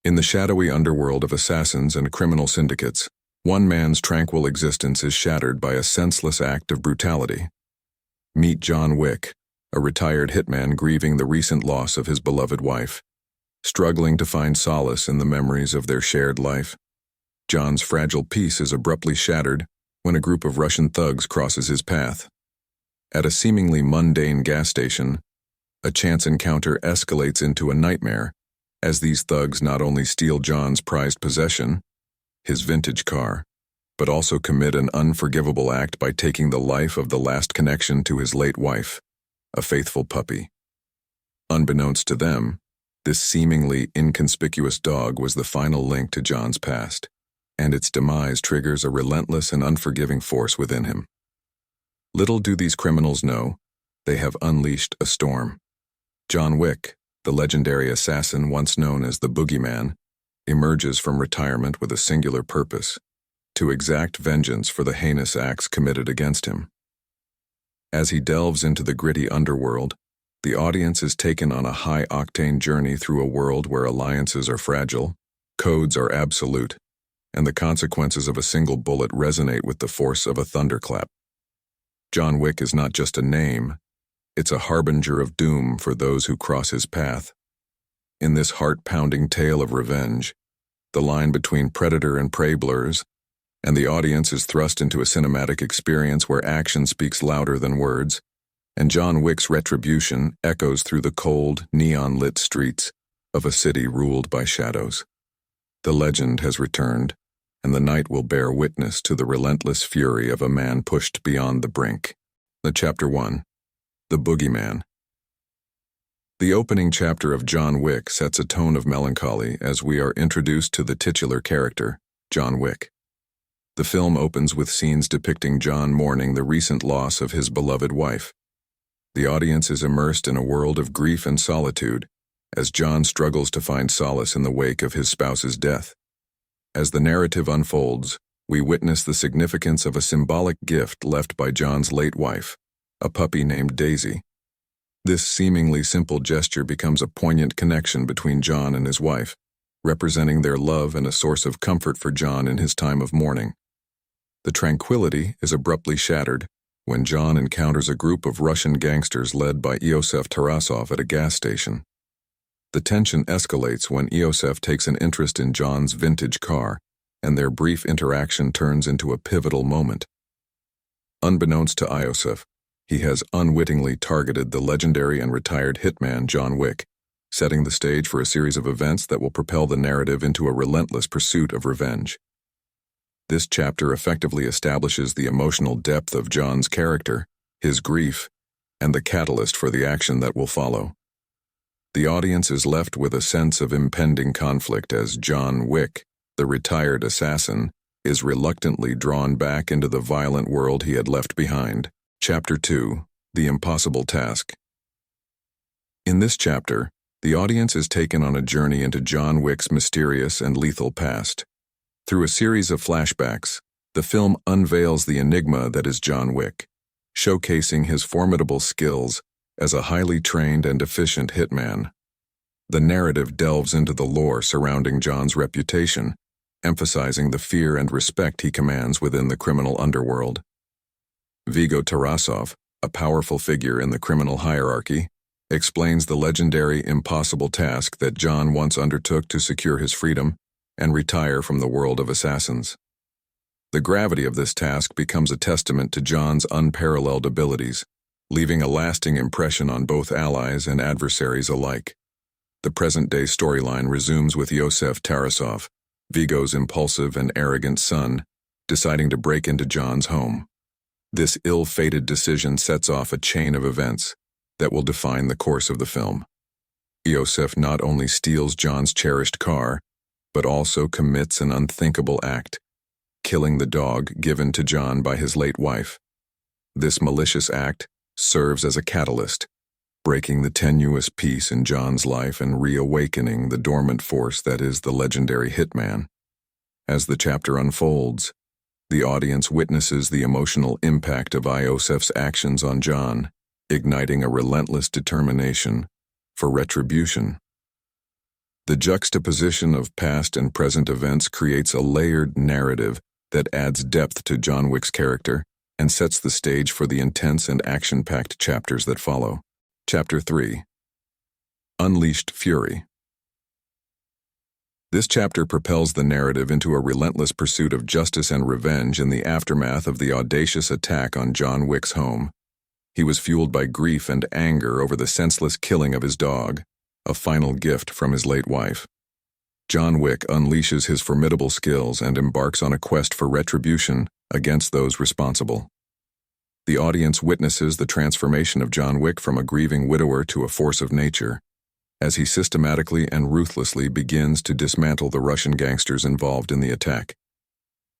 In the shadowy underworld of assassins and criminal syndicates, one man's tranquil existence is shattered by a senseless act of brutality. Meet John Wick, a retired hitman grieving the recent loss of his beloved wife. Struggling to find solace in the memories of their shared life, John's fragile peace is abruptly shattered when a group of Russian thugs crosses his path. At a seemingly mundane gas station, a chance encounter escalates into a nightmare as these thugs not only steal John's prized possession, his vintage car, but also commit an unforgivable act by taking the life of the last connection to his late wife, a faithful puppy. Unbeknownst to them, this seemingly inconspicuous dog was the final link to John's past, and its demise triggers a relentless and unforgiving force within him. Little do these criminals know, they have unleashed a storm. John Wick, the legendary assassin once known as the Boogeyman, emerges from retirement with a singular purpose: to exact vengeance for the heinous acts committed against him. As he delves into the gritty underworld, the audience is taken on a high-octane journey through a world where alliances are fragile, codes are absolute, and the consequences of a single bullet resonate with the force of a thunderclap. John Wick is not just a name, it's a harbinger of doom for those who cross his path. In this heart-pounding tale of revenge, the line between predator and prey blurs, and the audience is thrust into a cinematic experience where action speaks louder than words, and John Wick's retribution echoes through the cold, neon-lit streets of a city ruled by shadows. The legend has returned, and the night will bear witness to the relentless fury of a man pushed beyond the brink. Chapter 1. The Boogeyman. The opening chapter of John Wick sets a tone of melancholy as we are introduced to the titular character, John Wick. The film opens with scenes depicting John mourning the recent loss of his beloved wife. The audience is immersed in a world of grief and solitude as John struggles to find solace in the wake of his spouse's death. As the narrative unfolds, we witness the significance of a symbolic gift left by John's late wife, a puppy named Daisy. This seemingly simple gesture becomes a poignant connection between John and his wife, representing their love and a source of comfort for John in his time of mourning. The tranquility is abruptly shattered when John encounters a group of Russian gangsters led by Iosef Tarasov at a gas station. The tension escalates when Iosef takes an interest in John's vintage car, and their brief interaction turns into a pivotal moment. Unbeknownst to Iosef, he has unwittingly targeted the legendary and retired hitman John Wick, setting the stage for a series of events that will propel the narrative into a relentless pursuit of revenge. This chapter effectively establishes the emotional depth of John's character, his grief, and the catalyst for the action that will follow. The audience is left with a sense of impending conflict as John Wick, the retired assassin, is reluctantly drawn back into the violent world he had left behind. Chapter 2. The Impossible Task. In this chapter, the audience is taken on a journey into John Wick's mysterious and lethal past. Through a series of flashbacks, the film unveils the enigma that is John Wick, showcasing his formidable skills as a highly trained and efficient hitman. The narrative delves into the lore surrounding John's reputation, emphasizing the fear and respect he commands within the criminal underworld. Viggo Tarasov, a powerful figure in the criminal hierarchy, explains the legendary impossible task that John once undertook to secure his freedom and retire from the world of assassins. The gravity of this task becomes a testament to John's unparalleled abilities, leaving a lasting impression on both allies and adversaries alike. The present-day storyline resumes with Iosef Tarasov, Viggo's impulsive and arrogant son, deciding to break into John's home. This ill-fated decision sets off a chain of events that will define the course of the film. Iosef not only steals John's cherished car, but also commits an unthinkable act, killing the dog given to John by his late wife. This malicious act serves as a catalyst, breaking the tenuous peace in John's life and reawakening the dormant force that is the legendary hitman. As the chapter unfolds, the audience witnesses the emotional impact of Iosef's actions on John, igniting a relentless determination for retribution. The juxtaposition of past and present events creates a layered narrative that adds depth to John Wick's character and sets the stage for the intense and action-packed chapters that follow. Chapter 3. Unleashed Fury. This chapter propels the narrative into a relentless pursuit of justice and revenge in the aftermath of the audacious attack on John Wick's home. He was fueled by grief and anger over the senseless killing of his dog, a final gift from his late wife. John Wick unleashes his formidable skills and embarks on a quest for retribution against those responsible. The audience witnesses the transformation of John Wick from a grieving widower to a force of nature, as he systematically and ruthlessly begins to dismantle the Russian gangsters involved in the attack.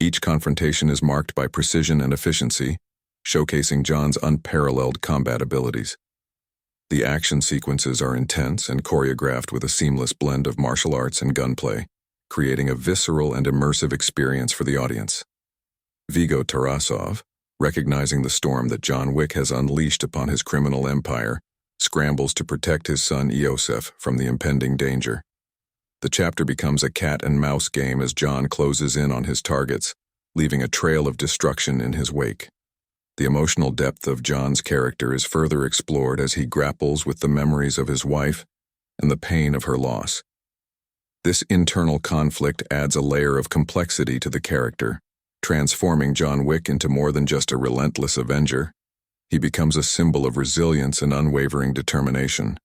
Each confrontation is marked by precision and efficiency, showcasing John's unparalleled combat abilities. The action sequences are intense and choreographed with a seamless blend of martial arts and gunplay, creating a visceral and immersive experience for the audience. Viggo Tarasov, recognizing the storm that John Wick has unleashed upon his criminal empire, scrambles to protect his son Iosef from the impending danger. The chapter becomes a cat-and-mouse game as John closes in on his targets, leaving a trail of destruction in his wake. The emotional depth of John's character is further explored as he grapples with the memories of his wife and the pain of her loss. This internal conflict adds a layer of complexity to the character, transforming John Wick into more than just a relentless avenger. He becomes a symbol of resilience and unwavering determination.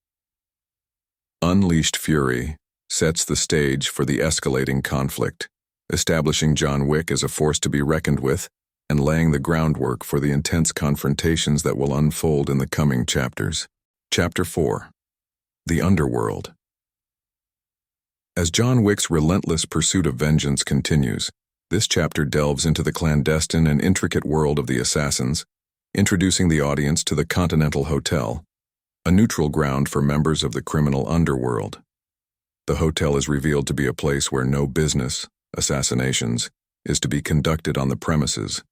Unleashed Fury sets the stage for the escalating conflict, establishing John Wick as a force to be reckoned with and laying the groundwork for the intense confrontations that will unfold in the coming chapters. Chapter 4. The Underworld. As John Wick's relentless pursuit of vengeance continues, this chapter delves into the clandestine and intricate world of the assassins, introducing the audience to the Continental Hotel, a neutral ground for members of the criminal underworld. The hotel is revealed to be a place where no business, assassinations, is to be conducted on the premises,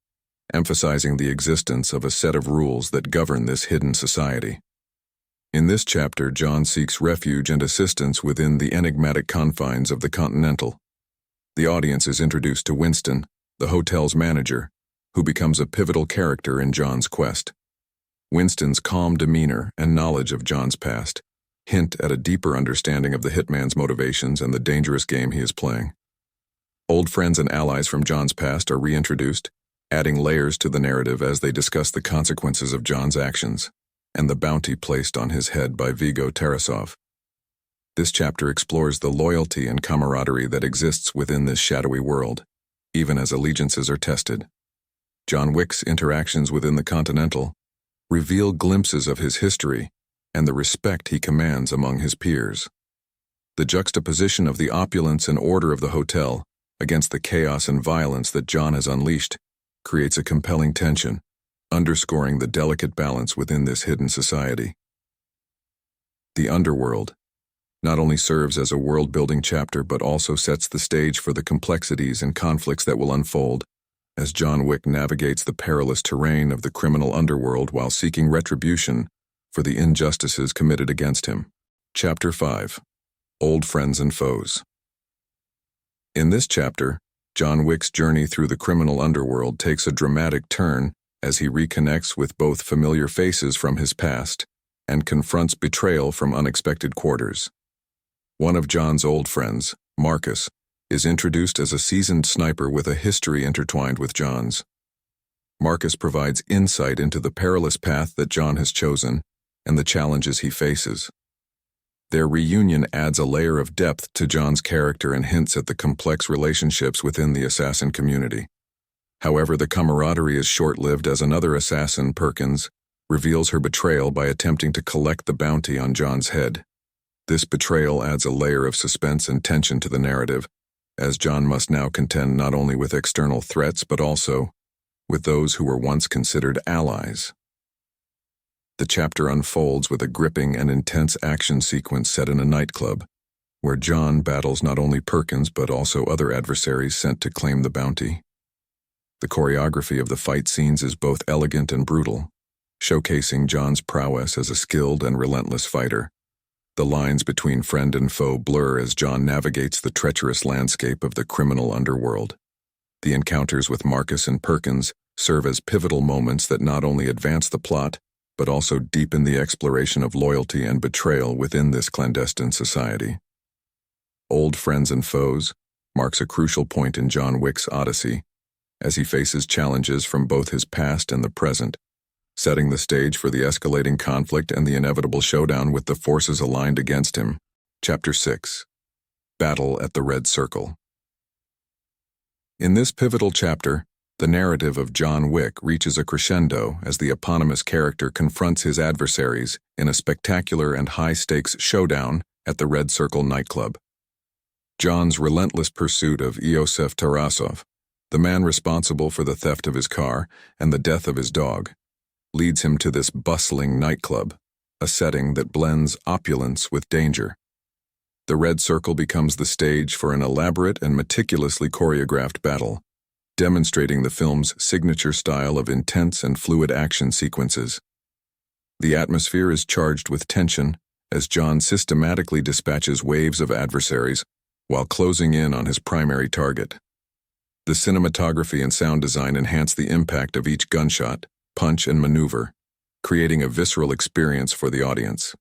emphasizing the existence of a set of rules that govern this hidden society. In this chapter, John seeks refuge and assistance within the enigmatic confines of the Continental. The audience is introduced to Winston, the hotel's manager, who becomes a pivotal character in John's quest. Winston's calm demeanor and knowledge of John's past hint at a deeper understanding of the hitman's motivations and the dangerous game he is playing. Old friends and allies from John's past are reintroduced, adding layers to the narrative as they discuss the consequences of John's actions and the bounty placed on his head by Viggo Tarasov. This chapter explores the loyalty and camaraderie that exists within this shadowy world, even as allegiances are tested. John Wick's interactions within the Continental reveal glimpses of his history and the respect he commands among his peers. The juxtaposition of the opulence and order of the hotel against the chaos and violence that John has unleashed creates a compelling tension, underscoring the delicate balance within this hidden society. The Underworld not only serves as a world-building chapter but also sets the stage for the complexities and conflicts that will unfold as John Wick navigates the perilous terrain of the criminal underworld while seeking retribution for the injustices committed against him. Chapter 5. Old Friends and Foes. In this chapter, John Wick's journey through the criminal underworld takes a dramatic turn as he reconnects with both familiar faces from his past and confronts betrayal from unexpected quarters. One of John's old friends, Marcus, is introduced as a seasoned sniper with a history intertwined with John's. Marcus provides insight into the perilous path that John has chosen and the challenges he faces. Their reunion adds a layer of depth to John's character and hints at the complex relationships within the assassin community. However, the camaraderie is short-lived as another assassin, Perkins, reveals her betrayal by attempting to collect the bounty on John's head. This betrayal adds a layer of suspense and tension to the narrative, as John must now contend not only with external threats but also with those who were once considered allies. The chapter unfolds with a gripping and intense action sequence set in a nightclub, where John battles not only Perkins but also other adversaries sent to claim the bounty. The choreography of the fight scenes is both elegant and brutal, showcasing John's prowess as a skilled and relentless fighter. The lines between friend and foe blur as John navigates the treacherous landscape of the criminal underworld. The encounters with Marcus and Perkins serve as pivotal moments that not only advance the plot, but also deepen the exploration of loyalty and betrayal within this clandestine society. Old Friends and Foes marks a crucial point in John Wick's odyssey, as he faces challenges from both his past and the present, setting the stage for the escalating conflict and the inevitable showdown with the forces aligned against him. Chapter 6. Battle at the Red Circle. In this pivotal chapter, the narrative of John Wick reaches a crescendo as the eponymous character confronts his adversaries in a spectacular and high-stakes showdown at the Red Circle nightclub. John's relentless pursuit of Iosef Tarasov, the man responsible for the theft of his car and the death of his dog, leads him to this bustling nightclub, a setting that blends opulence with danger. The Red Circle becomes the stage for an elaborate and meticulously choreographed battle, demonstrating the film's signature style of intense and fluid action sequences. The atmosphere is charged with tension as John systematically dispatches waves of adversaries while closing in on his primary target. The cinematography and sound design enhance the impact of each gunshot, punch, and maneuver, creating a visceral experience for the audience.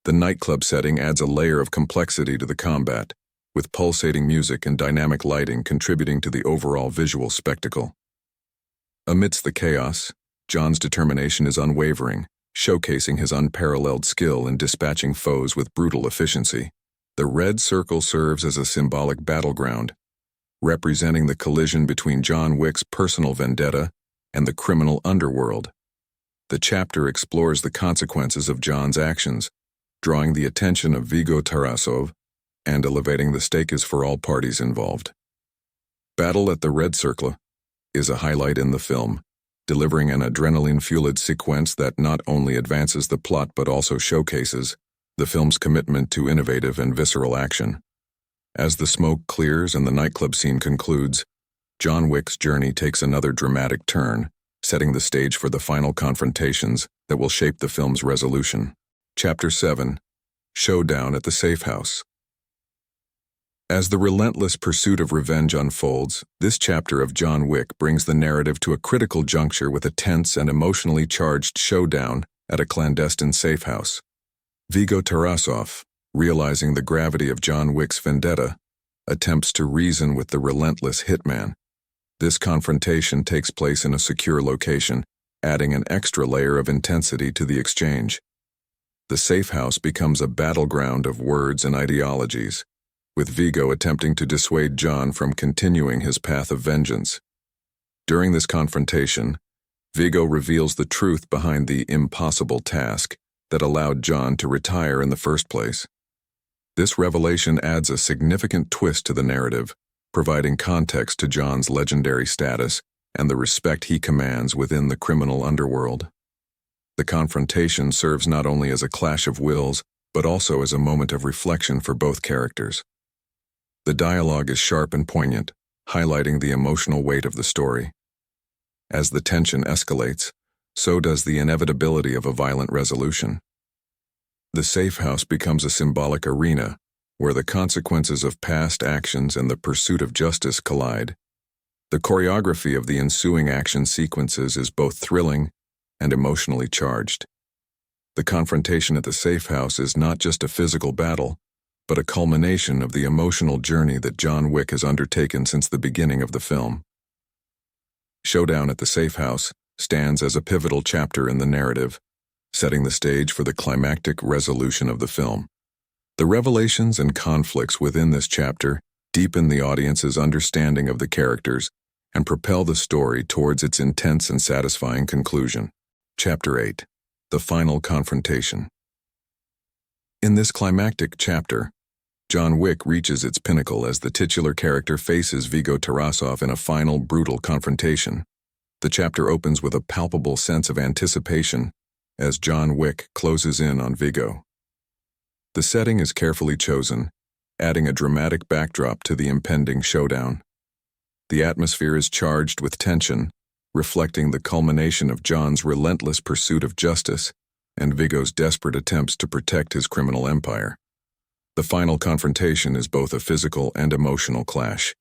The nightclub setting adds a layer of complexity to the combat, with pulsating music and dynamic lighting contributing to the overall visual spectacle. Amidst the chaos, John's determination is unwavering, showcasing his unparalleled skill in dispatching foes with brutal efficiency. The Red Circle serves as a symbolic battleground, representing the collision between John Wick's personal vendetta and the criminal underworld. The chapter explores the consequences of John's actions, drawing the attention of Viggo Tarasov and elevating the stakes for all parties involved. Battle at the Red Circle is a highlight in the film, delivering an adrenaline-fueled sequence that not only advances the plot but also showcases the film's commitment to innovative and visceral action. As the smoke clears and the nightclub scene concludes, John Wick's journey takes another dramatic turn, setting the stage for the final confrontations that will shape the film's resolution. Chapter 7. Showdown at the Safe House. As the relentless pursuit of revenge unfolds, this chapter of John Wick brings the narrative to a critical juncture with a tense and emotionally charged showdown at a clandestine safe house. Viggo Tarasov, realizing the gravity of John Wick's vendetta, attempts to reason with the relentless Hitman. This confrontation takes place in a secure location, adding an extra layer of intensity to the exchange. The safe house becomes a battleground of words and ideologies, with Viggo attempting to dissuade John from continuing his path of vengeance. During this confrontation, Viggo reveals the truth behind the impossible task that allowed John to retire in the first place. This revelation adds a significant twist to the narrative, providing context to John's legendary status and the respect he commands within the criminal underworld. The confrontation serves not only as a clash of wills, but also as a moment of reflection for both characters. The dialogue is sharp and poignant, highlighting the emotional weight of the story. As the tension escalates, so does the inevitability of a violent resolution. The safe house becomes a symbolic arena where the consequences of past actions and the pursuit of justice collide. The choreography of the ensuing action sequences is both thrilling and emotionally charged. The confrontation at the safe house is not just a physical battle, but a culmination of the emotional journey that John Wick has undertaken since the beginning of the film. Showdown at the safe house stands as a pivotal chapter in the narrative, setting the stage for the climactic resolution of the film. The revelations and conflicts within this chapter deepen the audience's understanding of the characters and propel the story towards its intense and satisfying conclusion. Chapter 8. The Final Confrontation. In this climactic chapter, John Wick reaches its pinnacle as the titular character faces Viggo Tarasov in a final, brutal confrontation. The chapter opens with a palpable sense of anticipation as John Wick closes in on Viggo. The setting is carefully chosen, adding a dramatic backdrop to the impending showdown. The atmosphere is charged with tension, reflecting the culmination of John's relentless pursuit of justice and Viggo's desperate attempts to protect his criminal empire. The final confrontation is both a physical and emotional clash.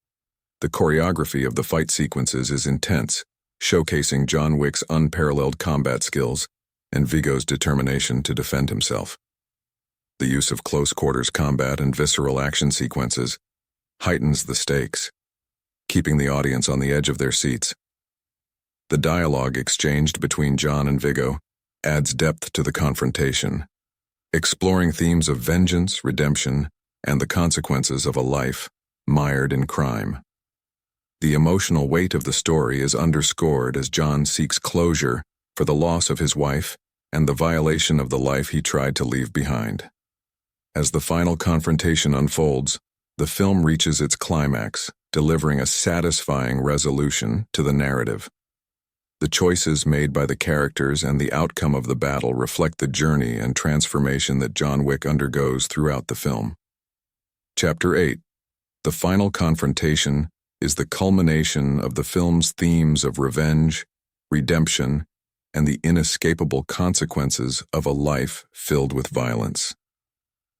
The choreography of the fight sequences is intense, showcasing John Wick's unparalleled combat skills and Viggo's determination to defend himself. The use of close-quarters combat and visceral action sequences heightens the stakes, keeping the audience on the edge of their seats. The dialogue exchanged between John and Viggo adds depth to the confrontation, exploring themes of vengeance, redemption, and the consequences of a life mired in crime. The emotional weight of the story is underscored as John seeks closure for the loss of his wife and the violation of the life he tried to leave behind. As the final confrontation unfolds, the film reaches its climax, delivering a satisfying resolution to the narrative. The choices made by the characters and the outcome of the battle reflect the journey and transformation that John Wick undergoes throughout the film. Chapter 8. The final confrontation is the culmination of the film's themes of revenge, redemption, and the inescapable consequences of a life filled with violence.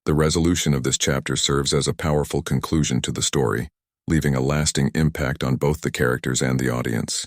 The resolution of this chapter serves as a powerful conclusion to the story, leaving a lasting impact on both the characters and the audience.